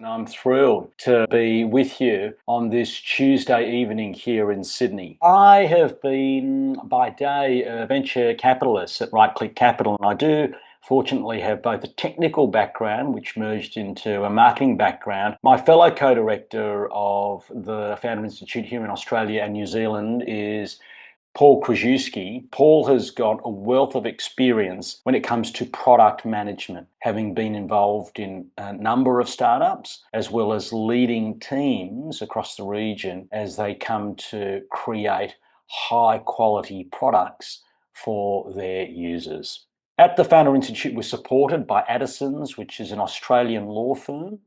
And I'm thrilled to be with you on this Tuesday evening here in Sydney. I have been by day a venture capitalist at Right Click Capital, and I do fortunately have both a technical background, which merged into a marketing background. My fellow co-director of the Founder Institute here in Australia and New Zealand is Paul Krajewski. Paul has got a wealth of experience when it comes to product management, having been involved in a number of startups, as well as leading teams across the region as they come to create high quality products for their users. At the Founder Institute, we're supported by Addison's, which is an Australian law firm.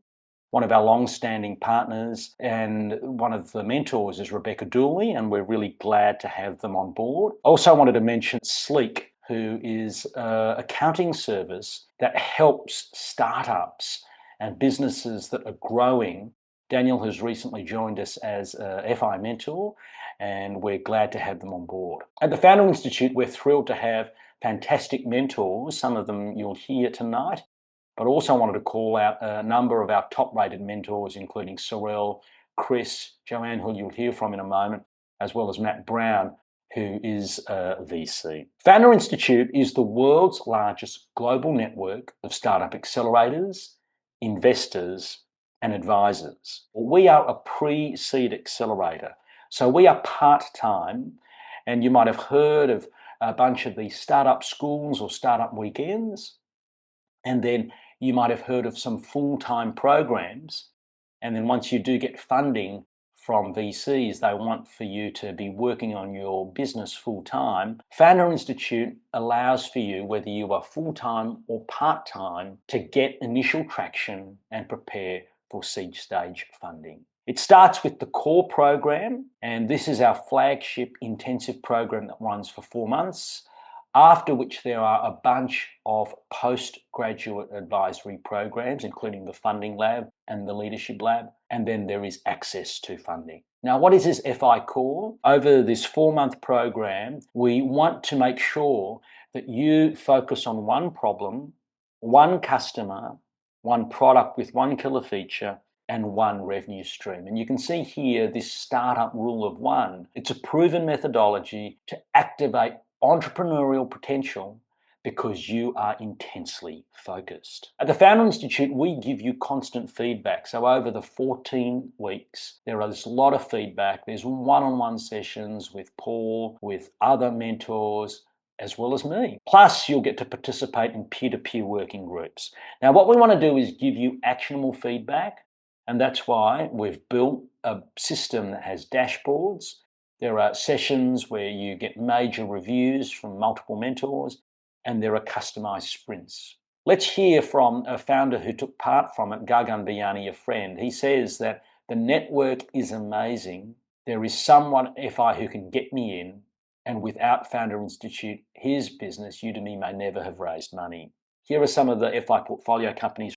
One of our long-standing partners and one of the mentors is Rebecca Dooley, and we're really glad to have them on board. Also wanted to mention Sleek, who is an accounting service that helps startups and businesses that are growing. Daniel has recently joined us as a FI mentor, and we're glad to have them on board. At the Founder Institute, we're thrilled to have fantastic mentors. Some of them you'll hear tonight. But also wanted to call out a number of our top-rated mentors, including Sorrel, Chris, Joanne, who you'll hear from in a moment, as well as Matt Brown, who is a VC. Founder Institute is the world's largest global network of startup accelerators, investors, and advisors. We are a pre-seed accelerator, so we are part-time, and you might have heard of a bunch of these startup schools or startup weekends, and then you might have heard of some full-time programs. And then once you do get funding from VCs, they want for you to be working on your business full-time. Founder Institute allows for you, whether you are full-time or part-time, to get initial traction and prepare for seed stage funding. It starts with the core program, and this is our flagship intensive program that runs for 4 months, after which there are a bunch of postgraduate advisory programs, including the Funding Lab and the Leadership Lab, and then there is access to funding. Now, what is this FI Core? Over this 4-month program, we want to make sure that you focus on one problem, one customer, one product with one killer feature, and one revenue stream. And you can see here this startup rule of one. It's a proven methodology to activate entrepreneurial potential because you are intensely focused. At the Founder Institute, we give you constant feedback. So over the 14 weeks, there is a lot of feedback. There's one-on-one sessions with Paul, with other mentors, as well as me. Plus, you'll get to participate in peer-to-peer working groups. Now, what we want to do is give you actionable feedback, and that's why we've built a system that has dashboards. There are sessions where you get major reviews from multiple mentors, and there are customized sprints. Let's hear from a founder who took part from it, Gagan Biyani, a friend. He says that the network is amazing. There is someone FI who can get me in, and without Founder Institute, his business, Udemy, may never have raised money. Here are some of the FI portfolio companies.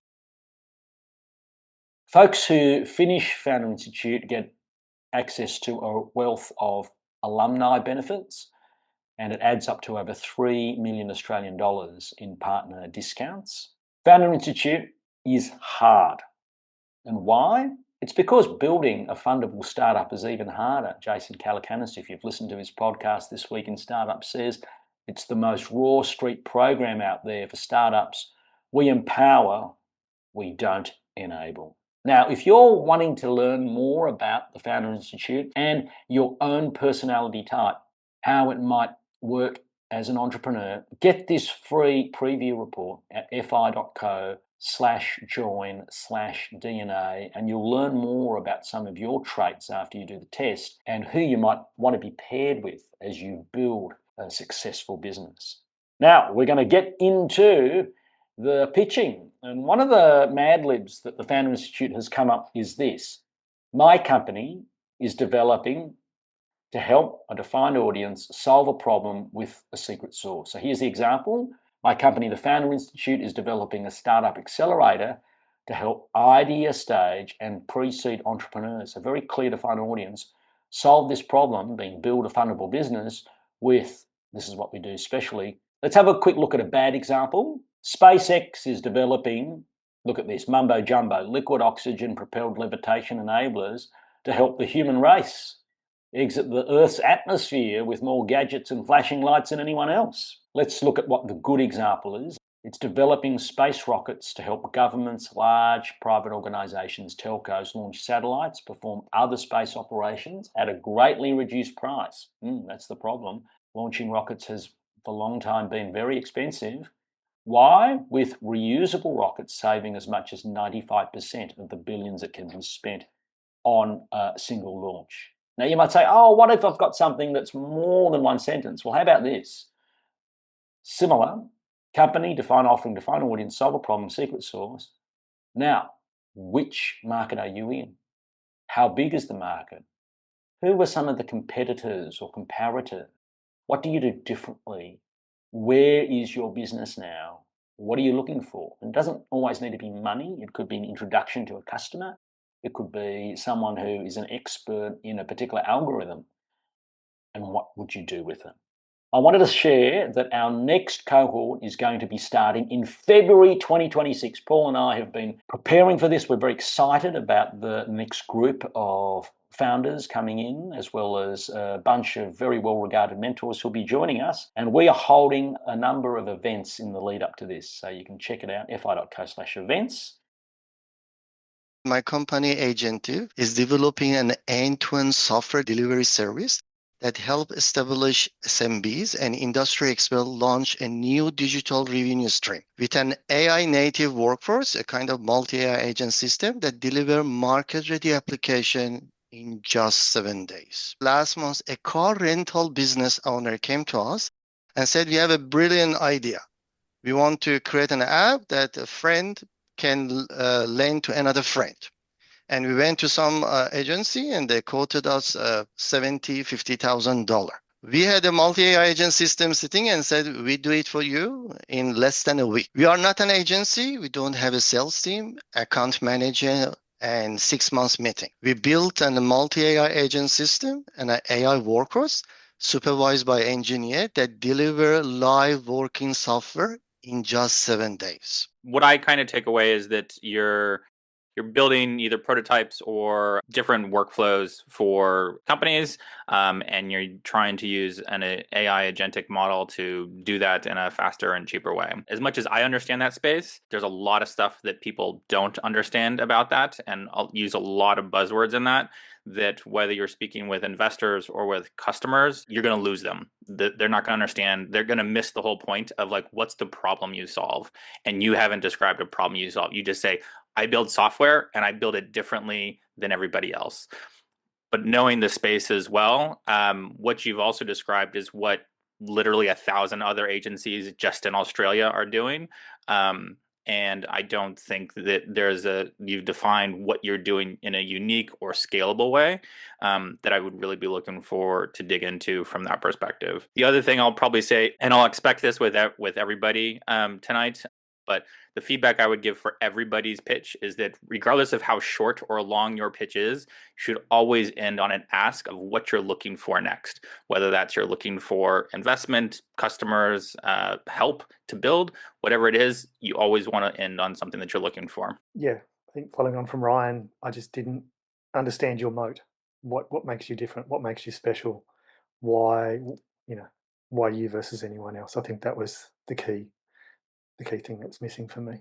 Folks who finish Founder Institute get access to a wealth of alumni benefits, and it adds up to over 3 million Australian dollars in partner discounts. Founder Institute is hard. And why? It's because building a fundable startup is even harder. Jason Calacanis, if you've listened to his podcast This Week in Startup, says it's the most raw street program out there for startups. We empower, we don't enable. Now, if you're wanting to learn more about the Founder Institute and your own personality type, how it might work as an entrepreneur, get this free preview report at fi.co/join/DNA, and you'll learn more about some of your traits after you do the test and who you might want to be paired with as you build a successful business. Now, we're going to get into the pitching. And one of the Mad Libs that the Founder Institute has come up is this: my company is developing to help a defined audience solve a problem with a secret sauce. So here's the example. My company, the Founder Institute, is developing a startup accelerator to help idea stage and pre-seed entrepreneurs, a very clear defined audience, solve this problem, being build a fundable business with, this is what we do specially. Let's have a quick look at a bad example. SpaceX is developing Look at this mumbo jumbo, liquid oxygen propelled levitation enablers to help the human race exit the Earth's atmosphere with more gadgets and flashing lights than anyone else. Let's look at what the good example is. It's developing space rockets to help governments, large private organisations, telcos launch satellites, perform other space operations at a greatly reduced price. That's the problem. Launching rockets has for a long time been very expensive. Why? With reusable rockets saving as much as 95% of the billions that can be spent on a single launch. Now you might say, oh, what if I've got something that's more than one sentence? Well, how about this? Similar, company, define offering, define audience, solve a problem, secret sauce. Now, which market are you in? How big is the market? Who are some of the competitors or comparators? What do you do differently? Where is your business now? What are you looking for? And it doesn't always need to be money. It could be an introduction to a customer. It could be someone who is an expert in a particular algorithm. And what would you do with them? I wanted to share that our next cohort is going to be starting in February 2026. Paul and I have been preparing for this. We're very excited about the next group of founders coming in, as well as a bunch of very well-regarded mentors who'll be joining us. And we are holding a number of events in the lead up to this. So you can check it out, fi.co/events. My company, Agentive, is developing an end-to-end software delivery service that help establish SMBs and industry experts launch a new digital revenue stream with an AI native workforce, a kind of multi-AI agent system that deliver market-ready application in just 7 days. Last month, a car rental business owner came to us and said, we have a brilliant idea. We want to create an app that a friend can lend to another friend. And we went to some agency and they quoted us $70,000, $50,000. We had a multi-AI agent system sitting and said, we do it for you in less than a week. We are not an agency. We don't have a sales team, account manager, and 6 months meeting. We built a multi-AI agent system and an AI workforce supervised by engineer that deliver live working software in just 7 days. What I kind of take away is that you're building either prototypes or different workflows for companies, and you're trying to use an AI agentic model to do that in a faster and cheaper way. As much as I understand that space, there's a lot of stuff that people don't understand about that, and I'll use a lot of buzzwords in that whether you're speaking with investors or with customers, you're going to lose them. They're not going to understand. They're going to miss the whole point of like, what's the problem you solve? And you haven't described a problem you solve. You just say, I build software and I build it differently than everybody else. But knowing the space as well, what you've also described is what literally 1,000 other agencies just in Australia are doing. And I don't think that you've defined what you're doing in a unique or scalable way that I would really be looking for to dig into from that perspective. The other thing I'll probably say, and I'll expect this with everybody tonight, but the feedback I would give for everybody's pitch is that regardless of how short or long your pitch is, you should always end on an ask of what you're looking for next. Whether that's you're looking for investment, customers, help to build, whatever it is, you always want to end on something that you're looking for. Yeah, I think following on from Ryan, I just didn't understand your moat. What makes you different? What makes you special? Why you versus anyone else? I think that was the key thing that was missing for me.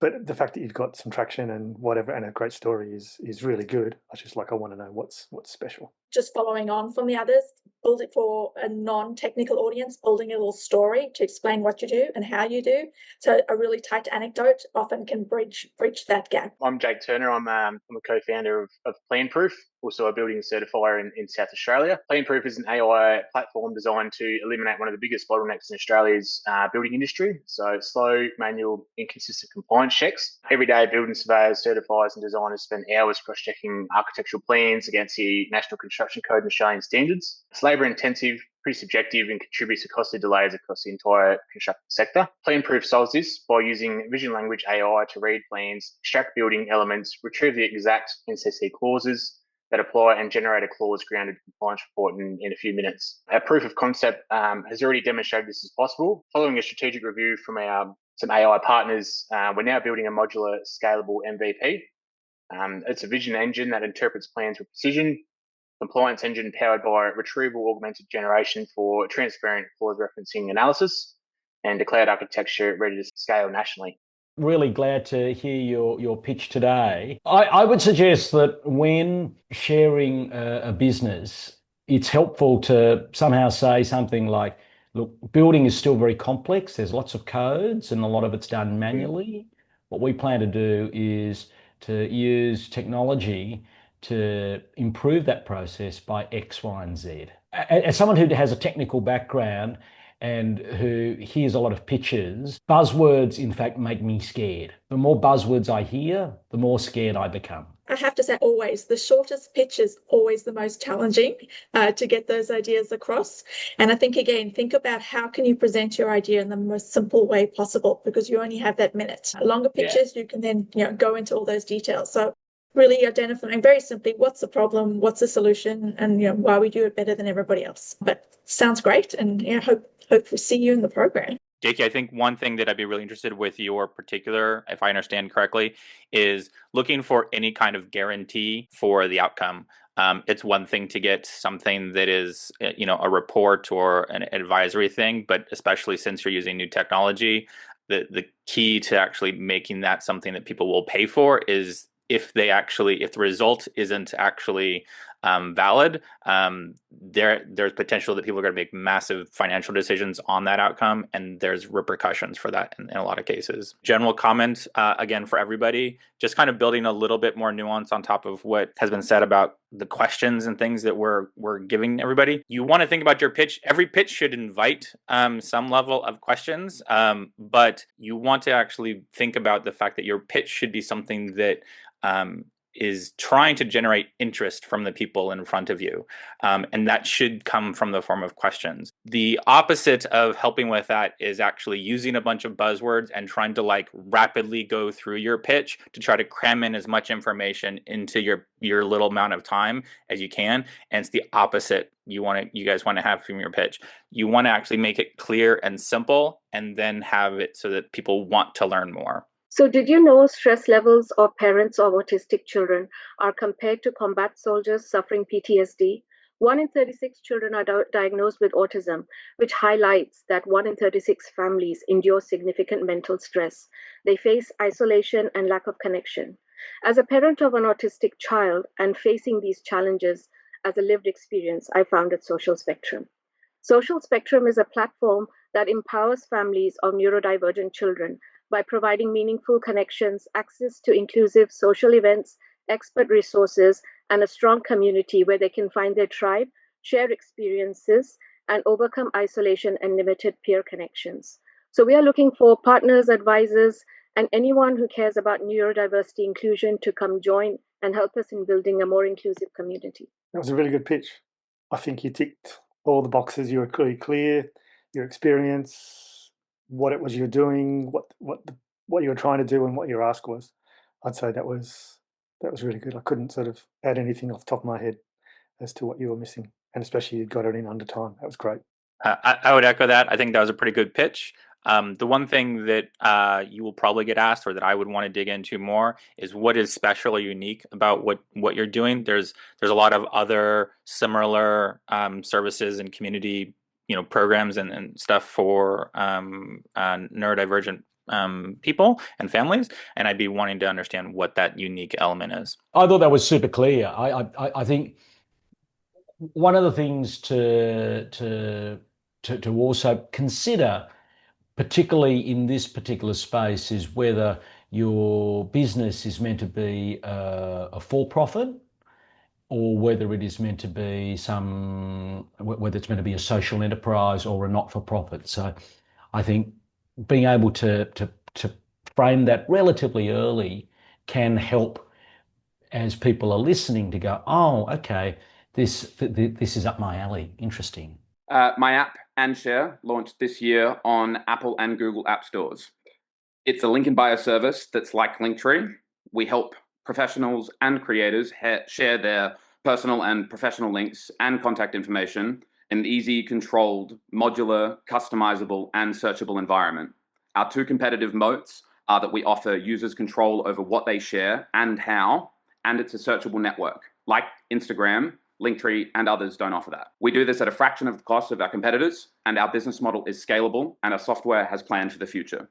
But the fact that you've got some traction and whatever and a great story is really good. I want to know what's special. Just following on from the others, build it for a non-technical audience, building a little story to explain what you do and how you do. So a really tight anecdote often can bridge that gap. I'm Jake Turner. I'm a co-founder of PlanProof, also a building certifier in South Australia. PlanProof is an AI platform designed to eliminate one of the biggest bottlenecks in Australia's building industry. So slow, manual, inconsistent compliance checks. Every day, building surveyors, certifiers and designers spend hours cross-checking architectural plans against the National Construction Code and Australian standards. It's labour intensive, pretty subjective, and contributes to costly delays across the entire construction sector. PlanProof solves this by using vision language AI to read plans, extract building elements, retrieve the exact NCC clauses that apply, and generate a clause-grounded compliance report in a few minutes. Our proof of concept has already demonstrated this is possible. Following a strategic review from our some AI partners, we're now building a modular, scalable MVP. It's a vision engine that interprets plans with precision, compliance engine powered by retrieval augmented generation for transparent clause referencing analysis, and a cloud architecture ready to scale nationally. Really glad to hear your pitch today. I would suggest that when sharing a business, it's helpful to somehow say something like, look, building is still very complex. There's lots of codes and a lot of it's done manually. What we plan to do is to use technology to improve that process by X, Y, and Z. As someone who has a technical background, and who hears a lot of pitches, buzzwords, in fact, make me scared. The more buzzwords I hear, the more scared I become. I have to say, always, the shortest pitch is always the most challenging to get those ideas across. And I think, again, think about how can you present your idea in the most simple way possible, because you only have that minute. Longer pitches, you can then go into all those details. So really identifying very simply what's the problem, what's the solution, and why we do it better than everybody else. But sounds great, and hope to see you in the program. Jakey, I think one thing that I'd be really interested with your particular, if I understand correctly, is looking for any kind of guarantee for the outcome. It's one thing to get something that is, a report or an advisory thing, but especially since you're using new technology, the key to actually making that something that people will pay for is if the result isn't actually valid, there's potential that people are going to make massive financial decisions on that outcome, and there's repercussions for that in a lot of cases. General comment, again, for everybody, just kind of building a little bit more nuance on top of what has been said about the questions and things that we're giving everybody. You want to think about your pitch. Every pitch should invite some level of questions, but you want to actually think about the fact that your pitch should be something that is trying to generate interest from the people in front of you. And that should come from the form of questions. The opposite of helping with that is actually using a bunch of buzzwords and trying to rapidly go through your pitch to try to cram in as much information into your little amount of time as you can. And it's the opposite you guys want to have from your pitch. You want to actually make it clear and simple, and then have it so that people want to learn more. So did you know stress levels of parents of autistic children are compared to combat soldiers suffering PTSD? 1 in 36 children are diagnosed with autism, which highlights that 1 in 36 families endure significant mental stress. They face isolation and lack of connection. As a parent of an autistic child and facing these challenges as a lived experience, I founded Social Spectrum. Social Spectrum is a platform that empowers families of neurodivergent children by providing meaningful connections, access to inclusive social events, expert resources, and a strong community where they can find their tribe, share experiences, and overcome isolation and limited peer connections. So we are looking for partners, advisors, and anyone who cares about neurodiversity inclusion to come join and help us in building a more inclusive community. That was a really good pitch. I think you ticked all the boxes. You were really clear, your experience, what it was you were doing, what you were trying to do, and what your ask was. I'd say that was really good. I couldn't sort of add anything off the top of my head as to what you were missing, and especially you got it in under time. That was great. I would echo that. I think that was a pretty good pitch. The one thing that you will probably get asked, or that I would want to dig into more, is what is special or unique about what you're doing. There's a lot of other similar services and community programs and stuff for neurodivergent people and families, and I'd be wanting to understand what that unique element is. I thought that was super clear. I think one of the things to also consider, particularly in this particular space, is whether your business is meant to be a for-profit, or whether it is meant to be whether it's meant to be a social enterprise or a not-for-profit. So I think being able to frame that relatively early can help as people are listening to go, oh, okay, this is up my alley. Interesting. My app, ANZ, launched this year on Apple and Google app stores. It's a link in bio service that's like Linktree. We help professionals and creators share their personal and professional links and contact information in an easy, controlled, modular, customizable, and searchable environment. Our two competitive moats are that we offer users control over what they share and how, and it's a searchable network, like Instagram, Linktree, and others don't offer that. We do this at a fraction of the cost of our competitors, and our business model is scalable, and our software has plans for the future.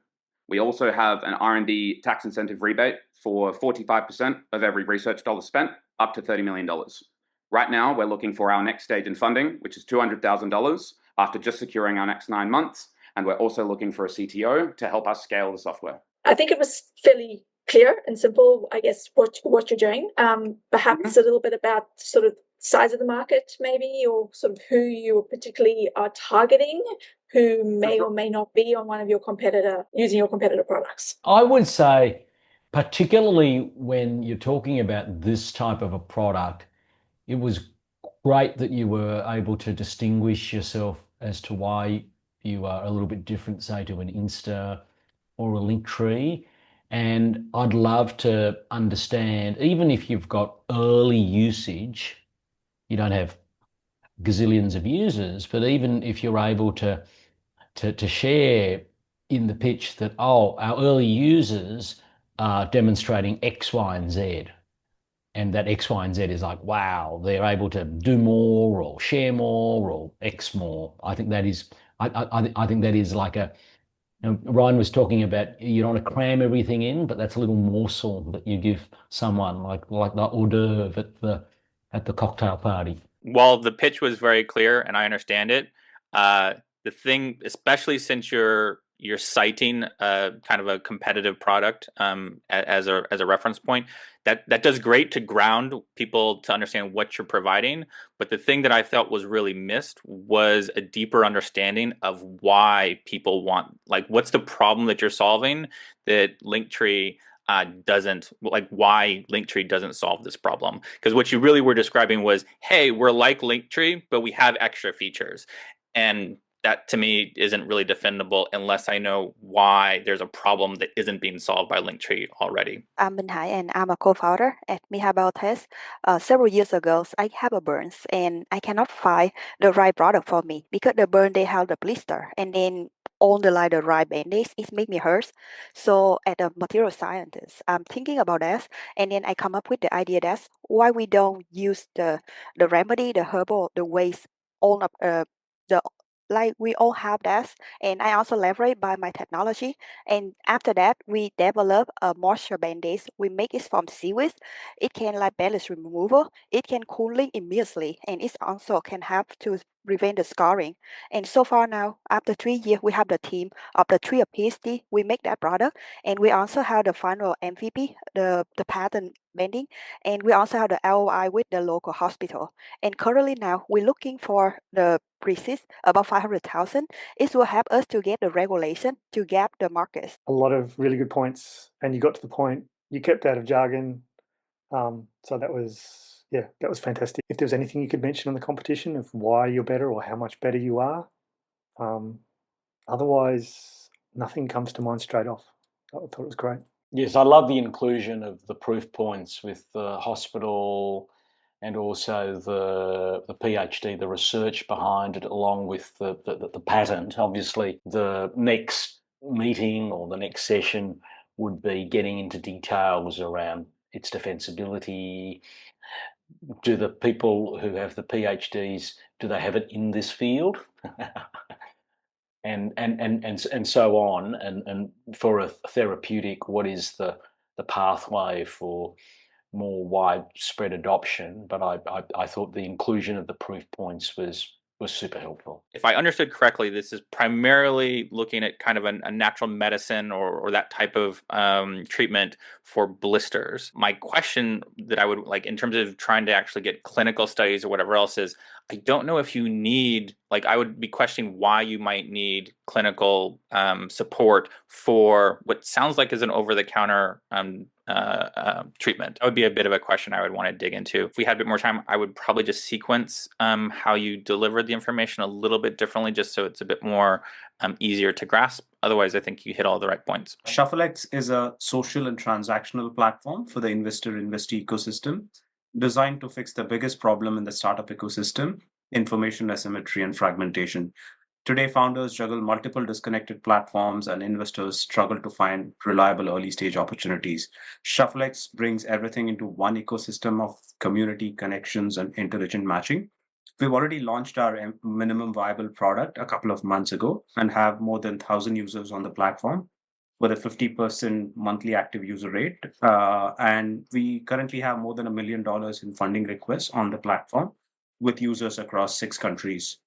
We also have an R&D tax incentive rebate for 45% of every research dollar spent, up to $30 million. Right now, we're looking for our next stage in funding, which is $200,000 after just securing our next 9 months. And we're also looking for a CTO to help us scale the software. I think it was fairly clear and simple, I guess, what you're doing. Perhaps a little bit about sort of size of the market, maybe, or sort of who you particularly are targeting, who may or may not be on one of your using your competitor products. I would say, particularly when you're talking about this type of a product, it was great that you were able to distinguish yourself as to why you are a little bit different, say, to an Insta or a Linktree. And I'd love to understand, even if you've got early usage, you don't have gazillions of users, but even if you're able to share in the pitch that, oh, our early users are demonstrating X, Y, and Z. And that X, Y, and Z is like, wow, they're able to do more or share more or X more. I think that is, I think that is like Ryan was talking about you don't want to cram everything in, but that's a little morsel that you give someone like the hors d'oeuvre at the cocktail party. While the pitch was very clear and I understand it, the thing, especially since you're citing kind of a competitive product as a reference point, that does great to ground people to understand what you're providing. But the thing that I felt was really missed was a deeper understanding of why people want, like, what's the problem that you're solving that Linktree doesn't, like, why Linktree doesn't solve this problem. Because what you really were describing was, hey, we're like Linktree, but we have extra features. And that to me isn't really defendable unless I know why there's a problem that isn't being solved by Linktree already. I'm Minh Hải and I'm a co-founder at Miha Biotech. Several years ago, I have a burns and I cannot find the right product for me because the burn they have the blister and then all the like the right band-aids, it make me hurt. So as a material scientist, I'm thinking about that and then I come up with the idea that why we don't use the remedy, the herbal, the waste, all of the like we all have that and I also leverage by my technology and after that we develop a moisture band-aid. We make it from seaweed. It can like balance removal. It can cooling immediately and it also can help to prevent the scarring. And so far now, after 3 years, we have the team of the 3 PhD. We make that product and we also have the final MVP, the patent pending, and we also have the LOI with the local hospital. And currently now we're looking for the pre-seed about 500,000. It will help us to get the regulation to gap the markets. A lot of really good points, and you got to the point. You kept out of jargon, so that was fantastic. If there's anything you could mention on the competition of why you're better or how much better you are, otherwise nothing comes to mind straight off. I thought it was great. Yes, I love the inclusion of the proof points with the hospital and also the PhD, the research behind it, along with the patent. Obviously, the next meeting or the next session would be getting into details around its defensibility. Do the people who have the PhDs, do they have it in this field? and so on, and for a therapeutic, what is the pathway for more widespread adoption? But I thought the inclusion of the proof points was super helpful. If I understood correctly, this is primarily looking at kind of a natural medicine or that type of treatment for blisters. My question that I would like in terms of trying to actually get clinical studies or whatever else is, I don't know if you need, like, I would be questioning why you might need clinical support for what sounds like is an over-the-counter treatment. That would be a bit of a question I would want to dig into. If we had a bit more time, I would probably just sequence how you deliver the information a little bit differently, just so it's a bit more easier to grasp. Otherwise, I think you hit all the right points. ShuffleX is a social and transactional platform for the investor-investee ecosystem, designed to fix the biggest problem in the startup ecosystem: information asymmetry and fragmentation. Today, founders juggle multiple disconnected platforms and investors struggle to find reliable early stage opportunities. ShuffleX brings everything into one ecosystem of community connections and intelligent matching. We've already launched our minimum viable product a couple of months ago and have more than 1,000 users on the platform with a 50% monthly active user rate. And we currently have more than $1 million in funding requests on the platform with users across 6 countries.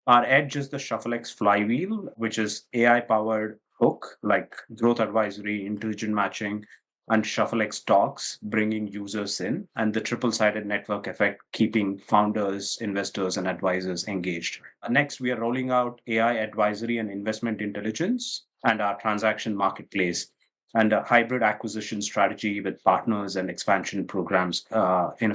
Our edge is the ShuffleX flywheel, which is AI-powered hook like growth advisory, intelligent matching, and ShuffleX talks, bringing users in, and the triple-sided network effect, keeping founders, investors, and advisors engaged. Next, we are rolling out AI advisory and investment intelligence and our transaction marketplace and a hybrid acquisition strategy with partners and expansion programs in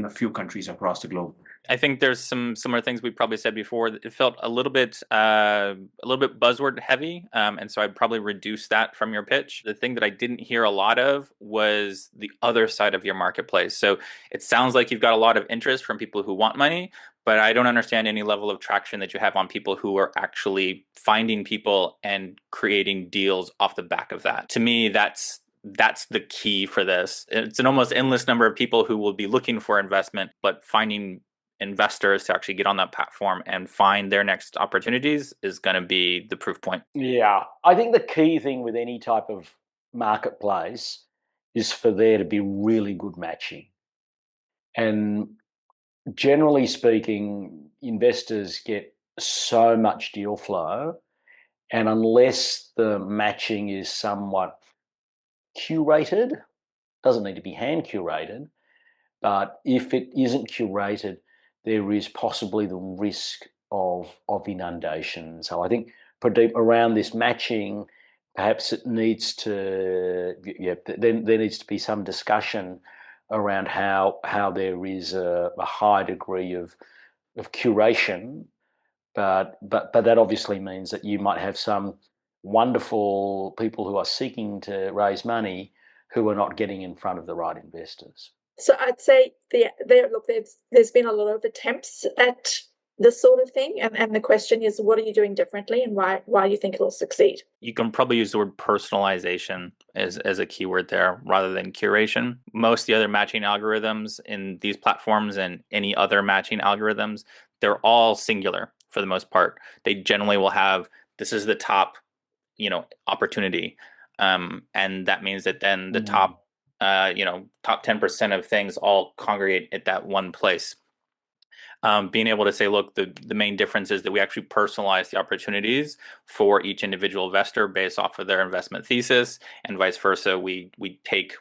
a few countries across the globe. I think there's some similar things we probably said before. It felt a little bit buzzword heavy, and so I'd probably reduce that from your pitch. The thing that I didn't hear a lot of was the other side of your marketplace. So it sounds like you've got a lot of interest from people who want money, but I don't understand any level of traction that you have on people who are actually finding people and creating deals off the back of that. To me, that's the key for this. It's an almost endless number of people who will be looking for investment, but finding investors to actually get on that platform and find their next opportunities is going to be the proof point. Yeah, I think the key thing with any type of marketplace is for there to be really good matching. And generally speaking, investors get so much deal flow, and unless the matching is somewhat curated, doesn't need to be hand curated, but if it isn't curated, there is possibly the risk of inundation. So I think Pradeep, around this matching, perhaps it needs to, then there needs to be some discussion around how there is a high degree of curation, but that obviously means that you might have some wonderful people who are seeking to raise money who are not getting in front of the right investors. So I'd say there's been a lot of attempts at this sort of thing, and the question is, what are you doing differently, and why you think it'll succeed? You can probably use the word personalization as a keyword there rather than curation. Most of the other matching algorithms in these platforms and any other matching algorithms, they're all singular for the most part. They generally will have, this is the top, opportunity, and that means that then the top 10% of things all congregate at that one place. Being able to say, look, the main difference is that we actually personalize the opportunities for each individual investor based off of their investment thesis, and vice versa. We take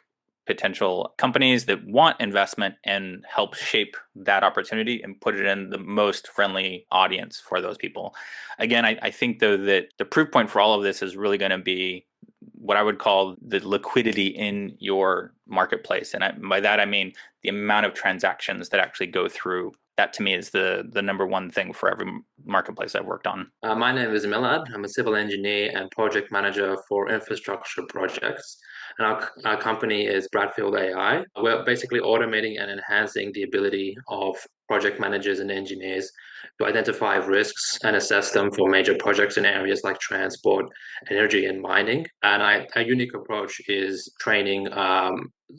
potential companies that want investment and help shape that opportunity and put it in the most friendly audience for those people. Again, I think though that the proof point for all of this is really going to be what I would call the liquidity in your marketplace. And by that, I mean the amount of transactions that actually go through. That to me is the number one thing for every marketplace I've worked on. My name is Milad. I'm a civil engineer and project manager for infrastructure projects. And our company is Bradfield AI. We're basically automating and enhancing the ability of project managers and engineers to identify risks and assess them for major projects in areas like transport, energy, and mining. And our unique approach is training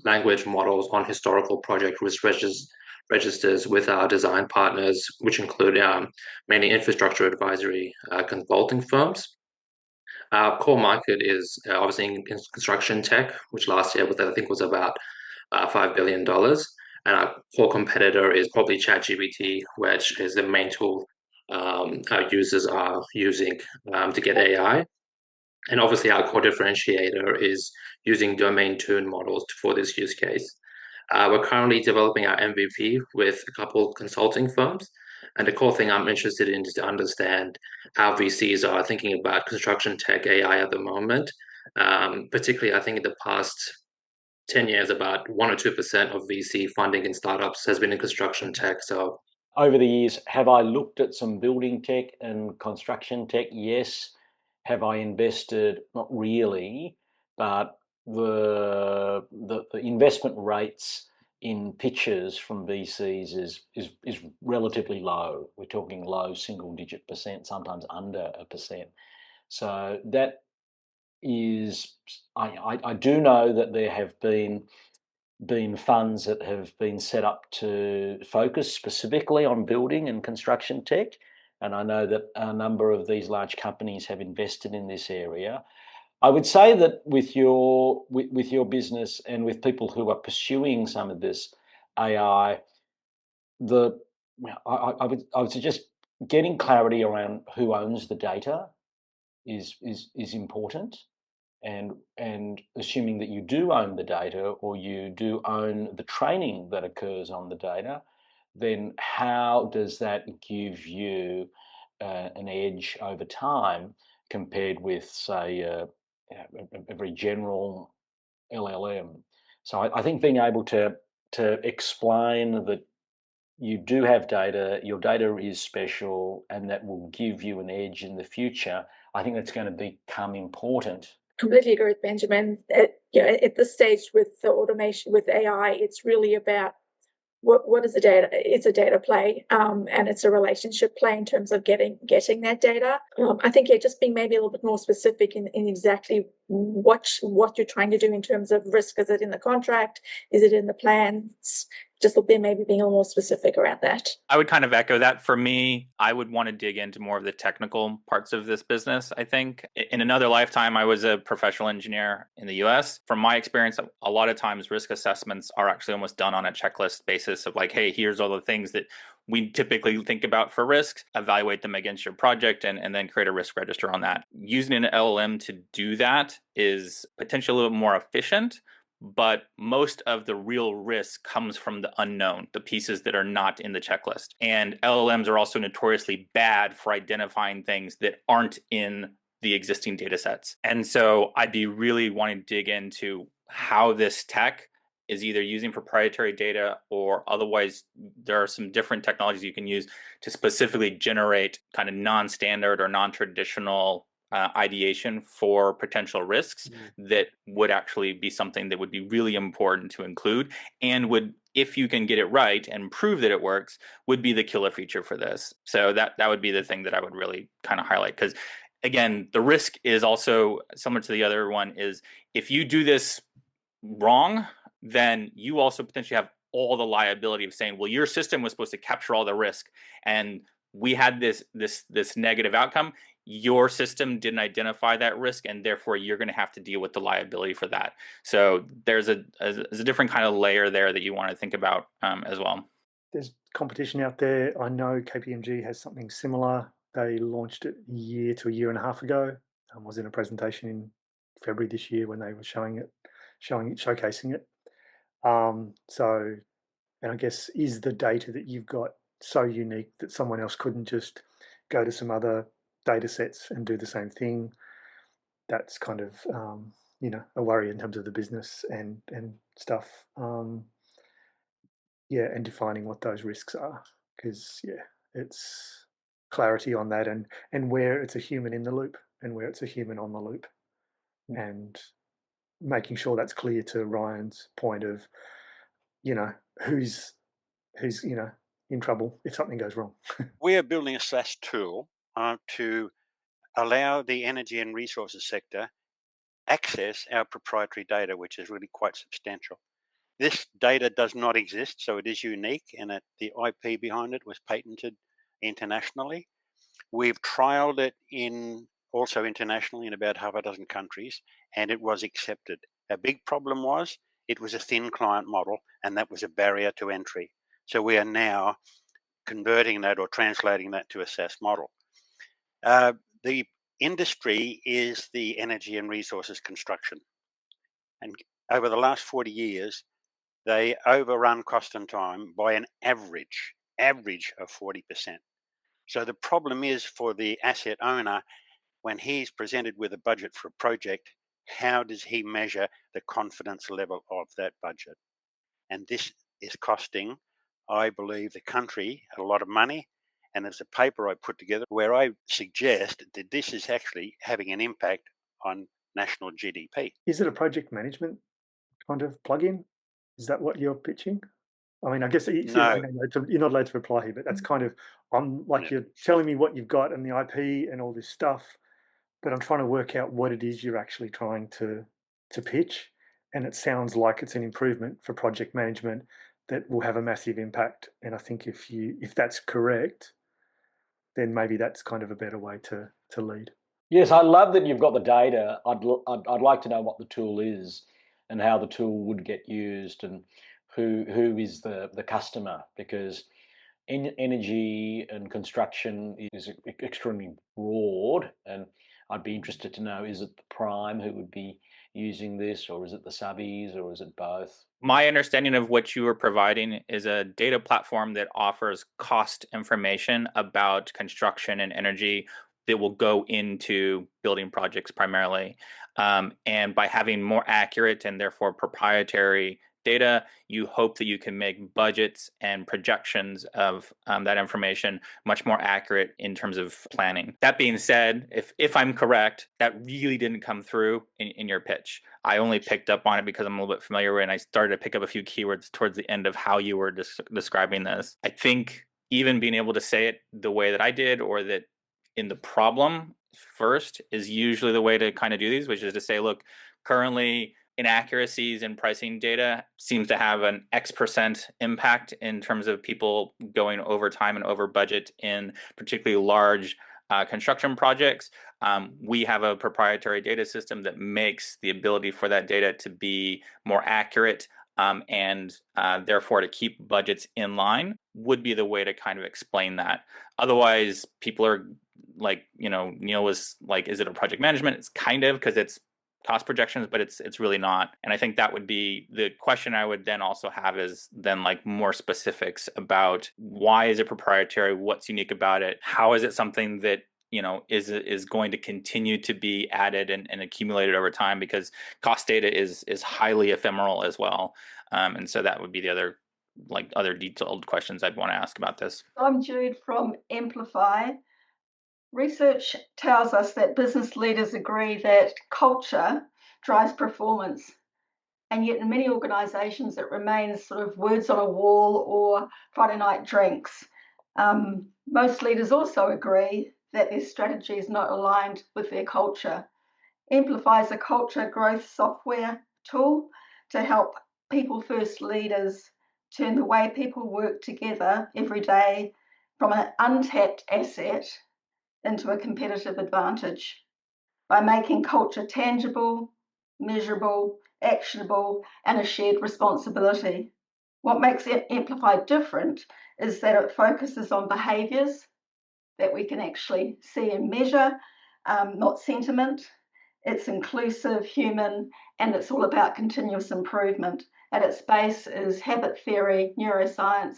language models on historical project risk registers with our design partners, which include mainly infrastructure advisory consulting firms. Our core market is obviously in construction tech, which last year I think was about $5 billion. And our core competitor is probably ChatGPT, which is the main tool our users are using to get AI. And obviously our core differentiator is using domain tuned models for this use case. We're currently developing our MVP with a couple consulting firms. And the core thing I'm interested in is to understand how VCs are thinking about construction tech AI at the moment. Particularly, I think in the past 10 years, about 1 or 2% of VC funding in startups has been in construction tech. So over the years, have I looked at some building tech and construction tech? Yes. Have I invested? Not really, but the investment rates in pitches from VCs is relatively low. We're talking low single-digit percent, sometimes under 1%. So that is, I do know that there have been funds that have been set up to focus specifically on building and construction tech. And I know that a number of these large companies have invested in this area. I would say that with your business and with people who are pursuing some of this AI, I would suggest getting clarity around who owns the data is important, and assuming that you do own the data or you do own the training that occurs on the data, then how does that give you an edge over time compared with, say, a very general LLM? So I think being able to explain that you do have data, your data is special, and that will give you an edge in the future, I think that's going to become important. Completely agree with Benjamin. At this stage with the automation, with AI, it's really about what is the data? It's a data play, and it's a relationship play in terms of getting that data. I think just being maybe a little bit more specific in exactly what you're trying to do in terms of risk. Is it in the contract? Is it in the plans? Just maybe being a little more specific around that. I would kind of echo that. For me, I would want to dig into more of the technical parts of this business, I think. In another lifetime, I was a professional engineer in the US. From my experience, a lot of times risk assessments are actually almost done on a checklist basis of like, hey, here's all the things that we typically think about for risks, evaluate them against your project, and then create a risk register on that. Using an LLM to do that is potentially a little bit more efficient, but most of the real risk comes from the unknown, the pieces that are not in the checklist. And LLMs are also notoriously bad for identifying things that aren't in the existing data sets. And so I'd be really wanting to dig into how this tech is either using proprietary data or otherwise there are some different technologies you can use to specifically generate kind of non-standard or non-traditional ideation for potential risks that would actually be something that would be really important to include, and would, if you can get it right and prove that it works, would be the killer feature for this. So that would be the thing that I would really kind of highlight, because again, the risk is also similar to the other one, is if you do this wrong, then you also potentially have all the liability of saying, well, your system was supposed to capture all the risk and we had this negative outcome. Your system didn't identify that risk, and therefore you're going to have to deal with the liability for that. So there's a different kind of layer there that you want to think about as well. There's competition out there. I know KPMG has something similar. They launched it a year to a year and a half ago. I was in a presentation in February this year when they were showcasing it. And I guess, is the data that you've got so unique that someone else couldn't just go to some other data sets and do the same thing? That's kind of a worry in terms of the business and stuff. And defining what those risks are, because it's clarity on that, and where it's a human in the loop and where it's a human on the loop, and making sure that's clear to Ryan's point of who's in trouble if something goes wrong. We are building a SaaS tool to allow the energy and resources sector access our proprietary data, which is really quite substantial. This data does not exist, so it is unique, and the IP behind it was patented internationally. We've trialed it also internationally in about half a dozen countries, and it was accepted. Our big problem was it was a thin client model, and that was a barrier to entry. So we are now converting that or translating that to a SaaS model. The industry is the energy and resources construction. And over the last 40 years, they overrun cost and time by an average of 40%. So the problem is for the asset owner, when he's presented with a budget for a project, how does he measure the confidence level of that budget? And this is costing, I believe, the country a lot of money. And there's a paper I put together where I suggest that this is actually having an impact on national GDP. Is it a project management kind of plugin? Is that what you're pitching? I mean, I guess No. you're not allowed to reply here, but that's kind of, you're telling me what you've got and the IP and all this stuff, but I'm trying to work out what it is you're actually trying to pitch. And it sounds like it's an improvement for project management that will have a massive impact. And I think if that's correct, then maybe that's kind of a better way to lead. Yes, I love that you've got the data. I'd like to know what the tool is and how the tool would get used and who is the customer, because energy and construction is extremely broad, and I'd be interested to know, is it the prime who would be using this, or is it the subbies, or is it both? My understanding of what you are providing is a data platform that offers cost information about construction and energy that will go into building projects primarily. And by having more accurate and therefore proprietary data, you hope that you can make budgets and projections of that information much more accurate in terms of planning. That being said, if I'm correct, that really didn't come through in your pitch. I only picked up on it because I'm a little bit familiar with it, and I started to pick up a few keywords towards the end of how you were describing this. I think even being able to say it the way that I did, or that in the problem first, is usually the way to kind of do these, which is to say, look, currently inaccuracies in pricing data seems to have an X% impact in terms of people going over time and over budget in particularly large construction projects. We have a proprietary data system that makes the ability for that data to be more accurate and therefore to keep budgets in line would be the way to kind of explain that. Otherwise, people are like, Neil was like, is it a project management? It's kind of, because it's cost projections, but it's really not. And I think that would be the question I would then also have, is then like more specifics about why is it proprietary, what's unique about it, how is it something that is going to continue to be added and accumulated over time, because cost data is highly ephemeral as well. And so that would be the other detailed questions I'd want to ask about this. I'm Jude from Amplify. Research tells us that business leaders agree that culture drives performance, and yet in many organisations it remains sort of words on a wall or Friday night drinks. Most leaders also agree that their strategy is not aligned with their culture. Amplify is a culture growth software tool to help people-first leaders turn the way people work together every day from an untapped asset into a competitive advantage by making culture tangible, measurable, actionable, and a shared responsibility. What makes Amplify different is that it focuses on behaviours that we can actually see and measure, not sentiment. It's inclusive, human, and it's all about continuous improvement. At its base is habit theory, neuroscience,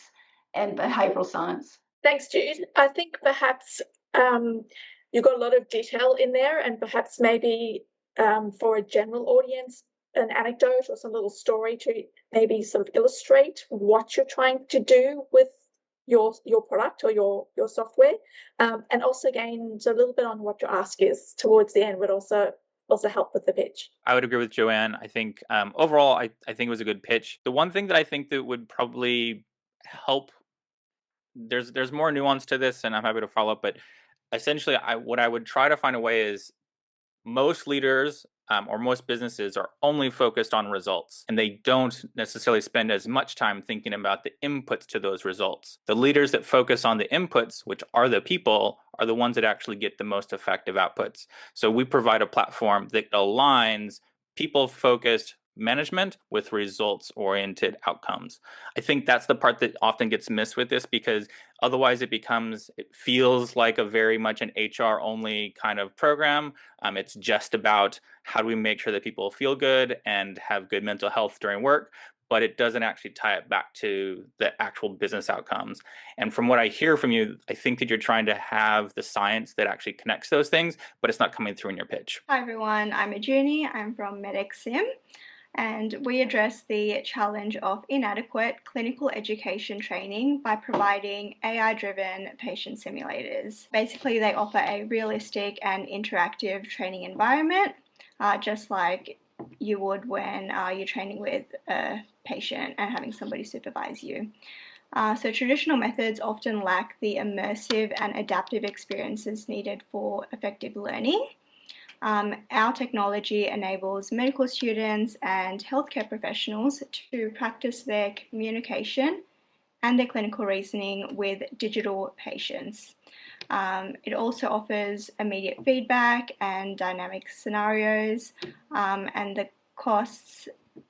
and behavioural science. Thanks, Jude. I think perhaps you've got a lot of detail in there, and perhaps maybe for a general audience, an anecdote or some little story to maybe sort of illustrate what you're trying to do with your product or your software, and also again a little bit on what your ask is towards the end would also help with the pitch. I would agree with Joanne. I think overall, I think it was a good pitch. The one thing that I think that would probably help, there's more nuance to this, and I'm happy to follow up, but essentially what I would try to find a way is, most leaders or most businesses are only focused on results, and they don't necessarily spend as much time thinking about the inputs to those results. The leaders that focus on the inputs, which are the people, are the ones that actually get the most effective outputs. So we provide a platform that aligns people-focused management with results-oriented outcomes. I think that's the part that often gets missed with this, because otherwise it feels like a very much an HR only kind of program. It's just about how do we make sure that people feel good and have good mental health during work, but it doesn't actually tie it back to the actual business outcomes. And from what I hear from you, I think that you're trying to have the science that actually connects those things, but it's not coming through in your pitch. Hi everyone, I'm Ajuni. I'm from MedXim. And we address the challenge of inadequate clinical education training by providing AI-driven patient simulators. Basically, they offer a realistic and interactive training environment, just like you would when you're training with a patient and having somebody supervise you. So traditional methods often lack the immersive and adaptive experiences needed for effective learning. Our technology enables medical students and healthcare professionals to practice their communication and their clinical reasoning with digital patients. It also offers immediate feedback and dynamic scenarios, and the costs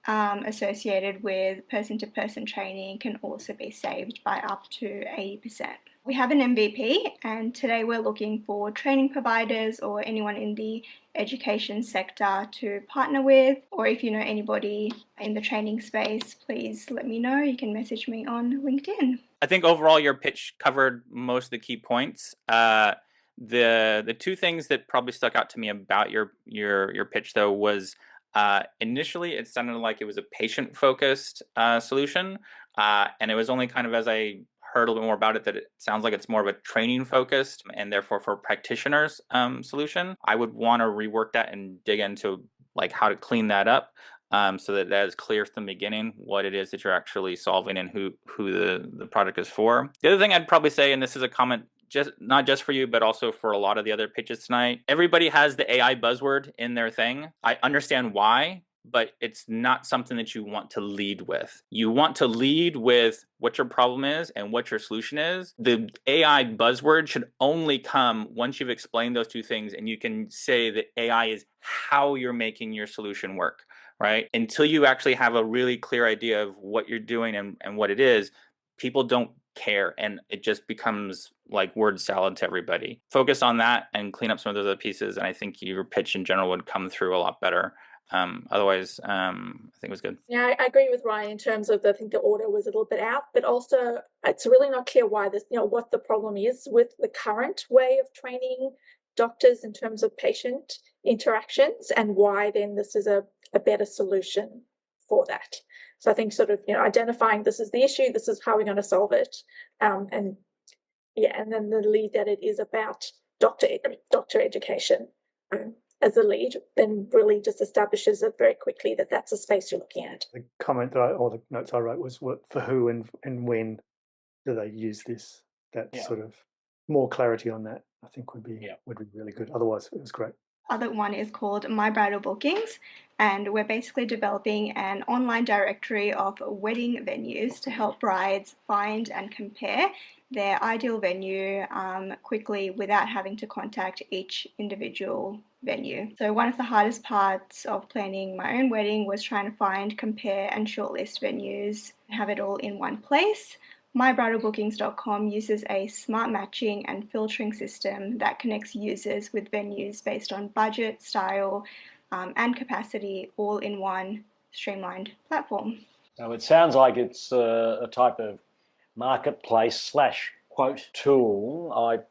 associated with person-to-person training can also be saved by up to 80%. We have an MVP, and today we're looking for training providers or anyone in the education sector to partner with, or if you know anybody in the training space, please let me know. You can message me on LinkedIn. I think overall your pitch covered most of the key points. The two things that probably stuck out to me about your pitch though was initially it sounded like it was a patient focused solution, and it was only kind of as I heard a little bit more about it that it sounds like it's more of a training focused and therefore for practitioners solution. I would want to rework that and dig into like how to clean that up. So that is clear from the beginning what it is that you're actually solving and who the product is for. The other thing I'd probably say, and this is a comment not just for you, but also for a lot of the other pitches tonight, everybody has the AI buzzword in their thing. I understand why, but it's not something that you want to lead with. You want to lead with what your problem is and what your solution is. The AI buzzword should only come once you've explained those two things and you can say that AI is how you're making your solution work, right? Until you actually have a really clear idea of what you're doing and what it is, people don't care and it just becomes like word salad to everybody. Focus on that and clean up some of those other pieces, and I think your pitch in general would come through a lot better. Otherwise, I think it was good. Yeah, I agree with Ryan in terms of I think the order was a little bit out, but also it's really not clear why this, what the problem is with the current way of training doctors in terms of patient interactions and why then this is a better solution for that. So I think sort of, identifying this is the issue, this is how we're going to solve it. And then the lead that it is about doctor education. As a lead, then really just establishes it very quickly that that's a space you're looking at. The comment or the notes I wrote was what for who and when do they use this? That sort of more clarity on that, I think would be really good. Otherwise, it was great. Other one is called My Bridal Bookings, and we're basically developing an online directory of wedding venues to help brides find and compare their ideal venue quickly without having to contact each individual venue. So one of the hardest parts of planning my own wedding was trying to find, compare and shortlist venues and have it all in one place. MyBridalBookings.com uses a smart matching and filtering system that connects users with venues based on budget, style, and capacity, all in one streamlined platform. So it sounds like it's a type of marketplace / quote tool. I,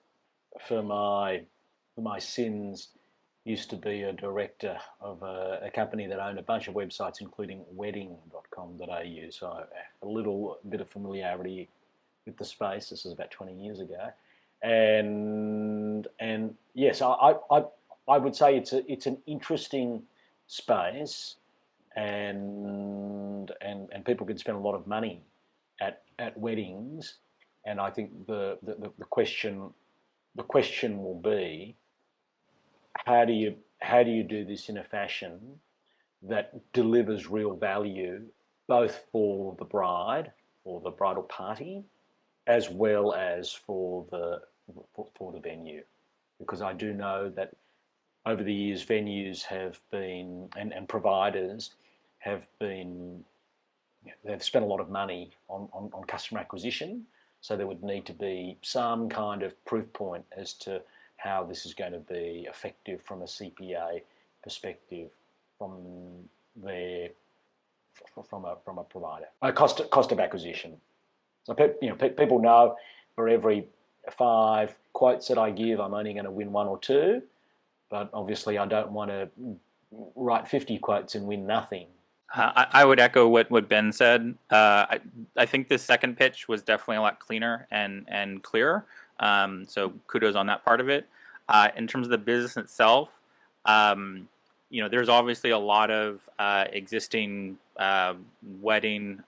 for my sins, used to be a director of a company that owned a bunch of websites, including wedding.com.au. So I have a little bit of familiarity with the space. This is about 20 years ago, and yes, I would say it's an interesting space, and people can spend a lot of money at weddings, and I think the question will be, how do you do this in a fashion that delivers real value both for the bride or the bridal party as well as for the venue? Because I do know that over the years venues have been and providers have been, they've spent a lot of money on customer acquisition, so there would need to be some kind of proof point as to how this is going to be effective from a CPA perspective from a provider. Cost of acquisition. So people know for every 5 quotes that I give, I'm only going to win 1 or 2, but obviously I don't want to write 50 quotes and win nothing. I would echo what Ben said. I think the second pitch was definitely a lot cleaner and clearer. So kudos on that part of it. In terms of the business itself, there's obviously a lot of existing wedding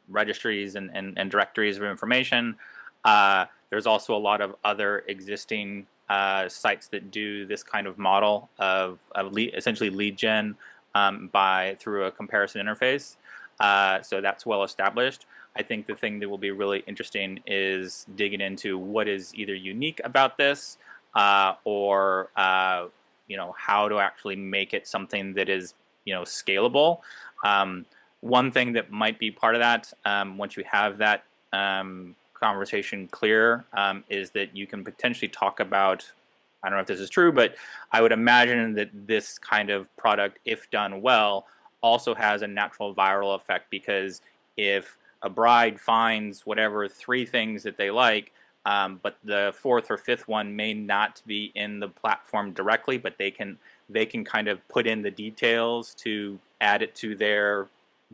registries and directories of information. There's also a lot of other existing sites that do this kind of model of essentially lead gen through a comparison interface. So that's well established. I think the thing that will be really interesting is digging into what is either unique about this or how to actually make it something that is scalable. One thing that might be part of that, once you have that conversation clear, is that you can potentially talk about, I don't know if this is true, but I would imagine that this kind of product, if done well, also has a natural viral effect, because if a bride finds whatever 3 things that they like, but the 4th or 5th one may not be in the platform directly, but they can kind of put in the details to add it to their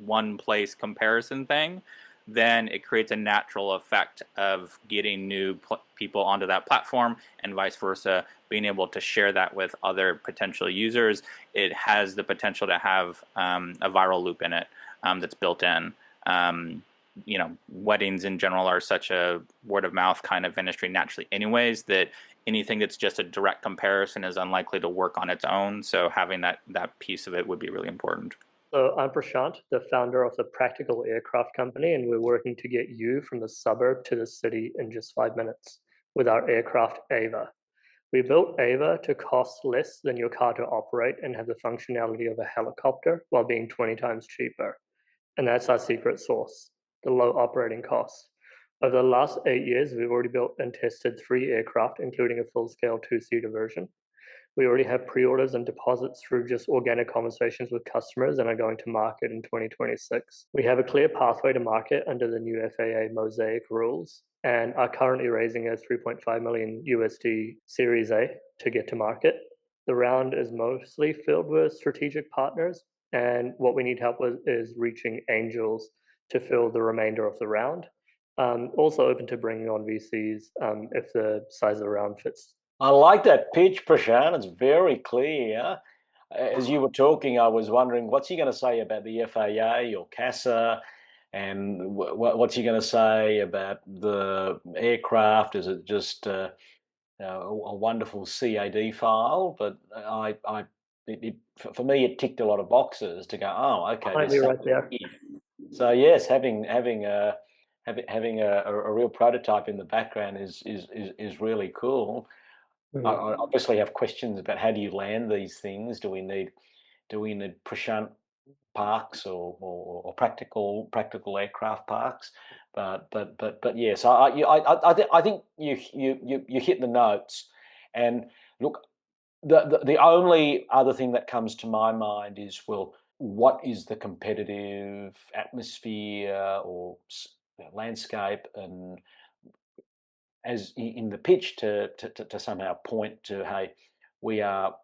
one place comparison thing, then it creates a natural effect of getting new people onto that platform, and vice versa, being able to share that with other potential users. It has the potential to have a viral loop in it that's built in. Weddings in general are such a word of mouth kind of industry naturally anyways, that anything that's just a direct comparison is unlikely to work on its own. So having that piece of it would be really important. So I'm Prashant, the founder of the Practical Aircraft Company, and we're working to get you from the suburb to the city in just 5 minutes with our aircraft Ava. We built Ava to cost less than your car to operate and have the functionality of a helicopter while being 20 times cheaper. And that's our secret sauce, the low operating costs. Over the last 8 years, we've already built and tested 3 aircraft, including a full-scale 2-seater version. We already have pre-orders and deposits through just organic conversations with customers and are going to market in 2026. We have a clear pathway to market under the new FAA Mosaic rules and are currently raising a $3.5 million USD Series A to get to market. The round is mostly filled with strategic partners, and what we need help with is reaching angels to fill the remainder of the round. Also open to bringing on VCs if the size of the round fits. I like that pitch, Prashant. It's very clear. As you were talking, I was wondering, what's he going to say about the FAA or CASA? And what's he going to say about the aircraft? Is it just a wonderful CAD file? But for me, it ticked a lot of boxes to go, oh, okay. I'll be right there. So yes, having a real prototype in the background is really cool. I obviously have questions about how do you land these things? Do we need Prashant parks or practical aircraft parks? But yes, I think you hit the notes. And look, the only other thing that comes to my mind is, well, what is the competitive atmosphere or landscape, and as in the pitch to somehow point to, hey, we're